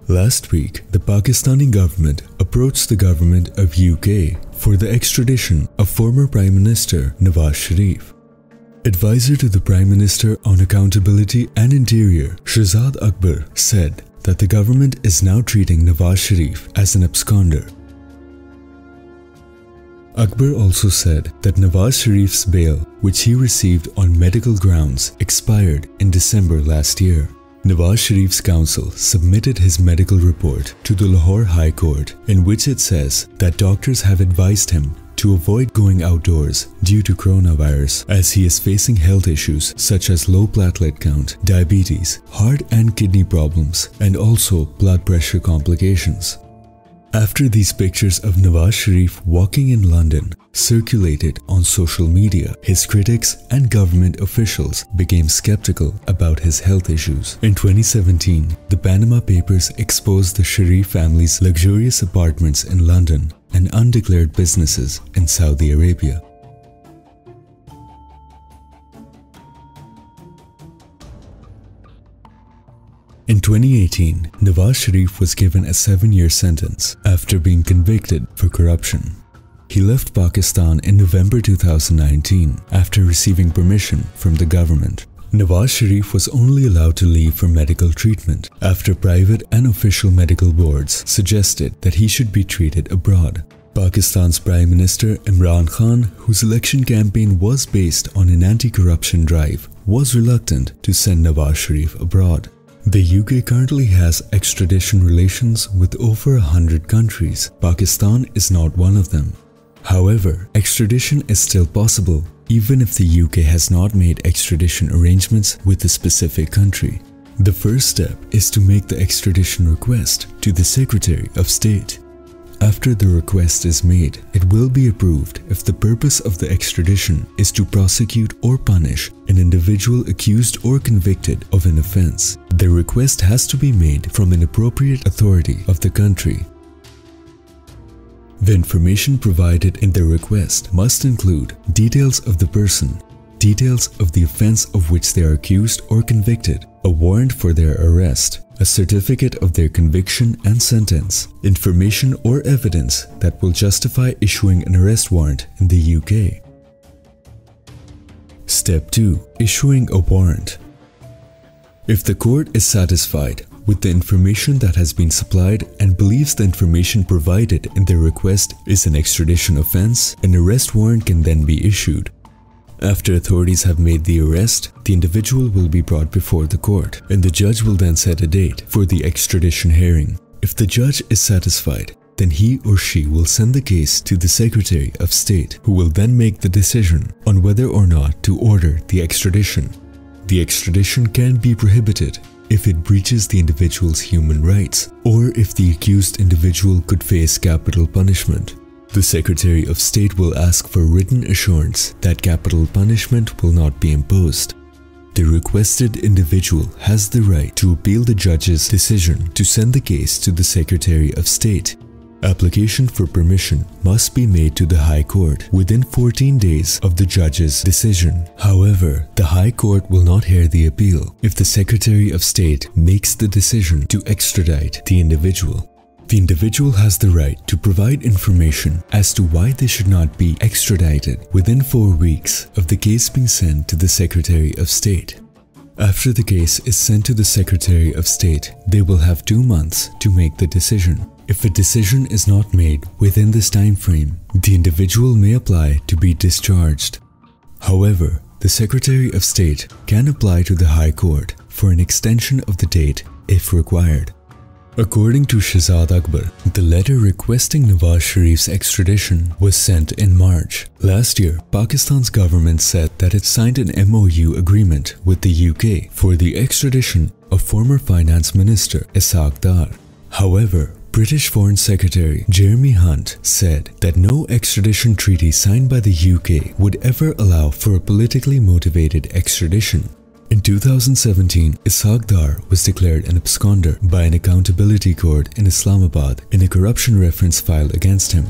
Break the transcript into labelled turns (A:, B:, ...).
A: Last week, the Pakistani government approached the government of UK for the extradition of former Prime Minister Nawaz Sharif. Advisor to the Prime Minister on Accountability and Interior, Shahzad Akbar, said that the government is now treating Nawaz Sharif as an absconder. Akbar also said that Nawaz Sharif's bail, which he received on medical grounds, expired in December last year. Nawaz Sharif's counsel submitted his medical report to the Lahore High Court, in which it says that doctors have advised him to avoid going outdoors due to coronavirus, as he is facing health issues such as low platelet count, diabetes, heart and kidney problems, and also blood pressure complications. After these pictures of Nawaz Sharif walking in London circulated on social media, his critics and government officials became skeptical about his health issues. In 2017, the Panama Papers exposed the Sharif family's luxurious apartments in London and undeclared businesses in Saudi Arabia. In 2018, Nawaz Sharif was given a 7-year sentence after being convicted for corruption. He left Pakistan in November 2019 after receiving permission from the government. Nawaz Sharif was only allowed to leave for medical treatment after private and official medical boards suggested that he should be treated abroad. Pakistan's Prime Minister Imran Khan, whose election campaign was based on an anti-corruption drive, was reluctant to send Nawaz Sharif abroad. The UK currently has extradition relations with over 100 countries. Pakistan is not one of them. However, extradition is still possible even if the UK has not made extradition arrangements with a specific country. The first step is to make the extradition request to the Secretary of State. After the request is made, it will be approved if the purpose of the extradition is to prosecute or punish an individual accused or convicted of an offense. The request has to be made from an appropriate authority of the country. The information provided in the request must include details of the person, details of the offense of which they are accused or convicted, a warrant for their arrest, a certificate of their conviction and sentence, information or evidence that will justify issuing an arrest warrant in the UK. Step 2. Issuing a warrant. If the court is satisfied with the information that has been supplied and believes the information provided in the request is an extradition offense, an arrest warrant can then be issued. After authorities have made the arrest, the individual will be brought before the court, and the judge will then set a date for the extradition hearing. If the judge is satisfied, then he or she will send the case to the Secretary of State, who will then make the decision on whether or not to order the extradition. The extradition can be prohibited if it breaches the individual's human rights, or if the accused individual could face capital punishment. The Secretary of State will ask for written assurance that capital punishment will not be imposed. The requested individual has the right to appeal the judge's decision to send the case to the Secretary of State. Application for permission must be made to the High Court within 14 days of the judge's decision. However, the High Court will not hear the appeal if the Secretary of State makes the decision to extradite the individual. The individual has the right to provide information as to why they should not be extradited within 4 weeks of the case being sent to the Secretary of State. After the case is sent to the Secretary of State, they will have 2 months to make the decision. If a decision is not made within this time frame, the individual may apply to be discharged. However, the Secretary of State can apply to the High Court for an extension of the date if required. According to Shahzad Akbar, the letter requesting Nawaz Sharif's extradition was sent in March. Last year, Pakistan's government said that it signed an MOU agreement with the UK for the extradition of former Finance Minister Ishaq Dar. However, British Foreign Secretary Jeremy Hunt said that no extradition treaty signed by the UK would ever allow for a politically motivated extradition. In 2017, Ishaq Dar was declared an absconder by an accountability court in Islamabad in a corruption reference filed against him.